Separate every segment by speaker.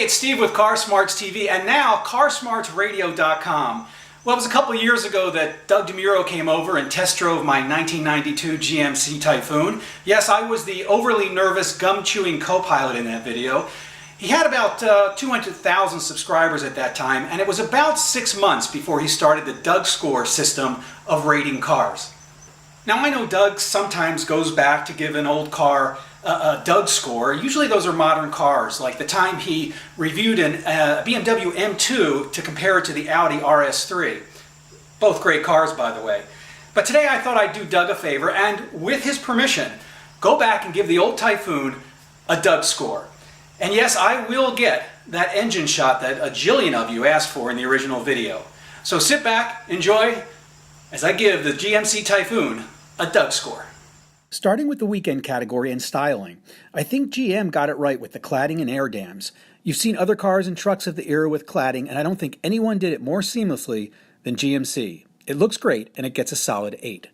Speaker 1: Hey, it's Steve with CarSmarts TV and now CarSmartsRadio.com. Well, it was a couple of years ago that Doug DeMuro came over and test drove my 1992 GMC Typhoon. Yes, I was the overly nervous, gum-chewing co-pilot in that video. He had about 200,000 subscribers at that time, and it was about 6 months before he started the DougScore system of rating cars. Now, I know Doug sometimes goes back to give an old car a DougScore. Usually those are modern cars, like the time he reviewed a BMW M2 to compare it to the Audi RS3. Both great cars, by the way. But today I thought I'd do Doug a favor and, with his permission, go back and give the old Typhoon a DougScore. And yes, I will get that engine shot that a jillion of you asked for in the original video. So sit back, enjoy, as I give the GMC Typhoon a DougScore.
Speaker 2: Starting with the weekend category and styling, I think GM got it right with the cladding and air dams. You've seen other cars and trucks of the era with cladding, and I don't think anyone did it more seamlessly than GMC. It looks great, and it gets a solid 8.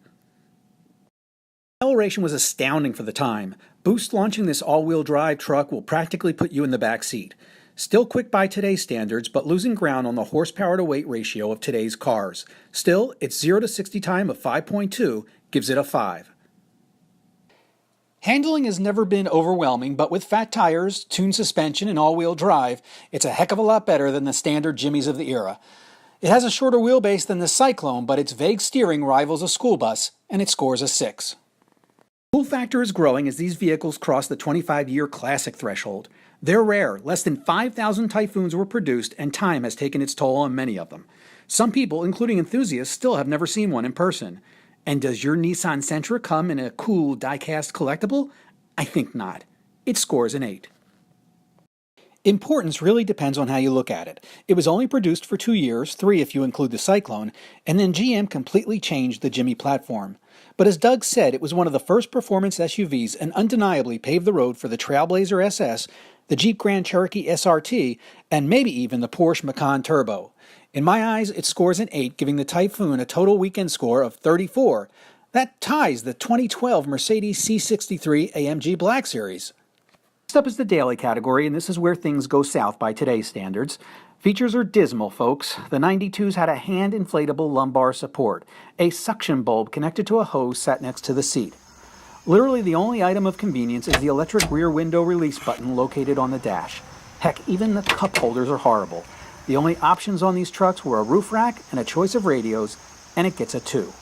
Speaker 2: Acceleration was astounding for the time. Boost launching this all-wheel drive truck will practically put you in the back seat. Still quick by today's standards, but losing ground on the horsepower to weight ratio of today's cars. Still, its 0 to 60 time of 5.2 gives it a 5. Handling has never been overwhelming, but with fat tires, tuned suspension, and all-wheel drive, it's a heck of a lot better than the standard Jimmys of the era. It has a shorter wheelbase than the Syclone, but its vague steering rivals a school bus, and it scores a 6. Cool factor is growing as these vehicles cross the 25-year classic threshold. They're rare. Less than 5,000 Typhoons were produced, and time has taken its toll on many of them. Some people, including enthusiasts, still have never seen one in person. And does your Nissan Sentra come in a cool die-cast collectible? I think not. It scores an 8. Importance really depends on how you look at it. It was only produced for 2 years, 3 if you include the Syclone, and then GM completely changed the Jimmy platform. But as Doug said, it was one of the first performance SUVs and undeniably paved the road for the Trailblazer SS, the Jeep Grand Cherokee SRT, and maybe even the Porsche Macan Turbo. In my eyes, it scores an 8, giving the Typhoon a total weekend score of 34. That ties the 2012 Mercedes C63 AMG Black Series. Next up is the daily category, and this is where things go south by today's standards. Features are dismal, folks. The 92s had a hand-inflatable lumbar support. A suction bulb connected to a hose sat next to the seat. Literally the only item of convenience is the electric rear window release button located on the dash. Heck, even the cup holders are horrible. The only options on these trucks were a roof rack and a choice of radios, and it gets a 2.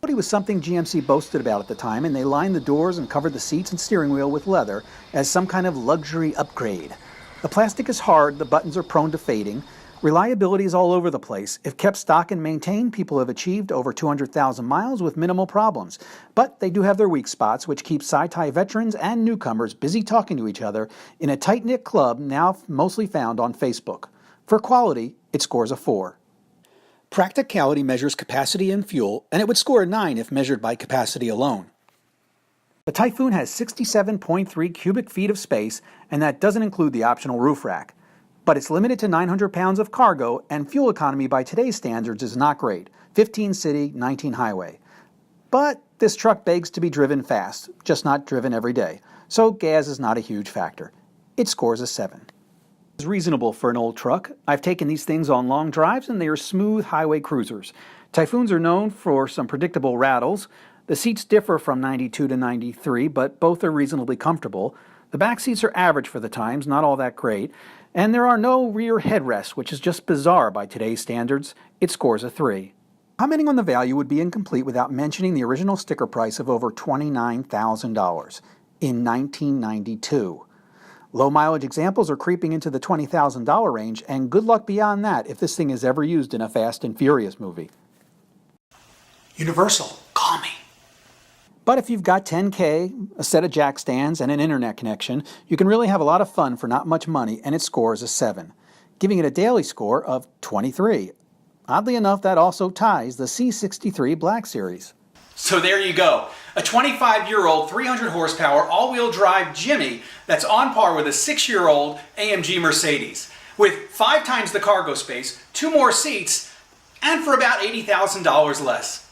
Speaker 2: It was something GMC boasted about at the time, and they lined the doors and covered the seats and steering wheel with leather as some kind of luxury upgrade. The plastic is hard, the buttons are prone to fading. Reliability is all over the place. If kept stock and maintained, people have achieved over 200,000 miles with minimal problems. But they do have their weak spots, which keep Sci-Ti veterans and newcomers busy talking to each other in a tight-knit club now mostly found on Facebook. For quality, it scores a 4. Practicality measures capacity and fuel, and it would score a 9 if measured by capacity alone. The Typhoon has 67.3 cubic feet of space, and that doesn't include the optional roof rack. But it's limited to 900 pounds of cargo, and fuel economy by today's standards is not great. 15 city, 19 highway. But this truck begs to be driven fast, just not driven every day. So gas is not a huge factor. It scores a 7. It's reasonable for an old truck. I've taken these things on long drives and they are smooth highway cruisers. Typhoons are known for some predictable rattles. The seats differ from 92 to 93, but both are reasonably comfortable. The back seats are average for the times, not all that great. And there are no rear headrests, which is just bizarre by today's standards. It scores a 3. Commenting on the value would be incomplete without mentioning the original sticker price of over $29,000 in 1992. Low mileage examples are creeping into the $20,000 range, and good luck beyond that if this thing is ever used in a Fast and Furious movie.
Speaker 1: Universal, call me.
Speaker 2: But if you've got $10K, a set of jack stands, and an internet connection, you can really have a lot of fun for not much money, and it scores a 7, giving it a daily score of 23. Oddly enough, that also ties the C63 Black Series.
Speaker 1: So there you go. A 25-year-old, 300 horsepower, all-wheel drive Jimmy that's on par with a 6-year-old AMG Mercedes. With 5 times the cargo space, 2 more seats, and for about $80,000 less.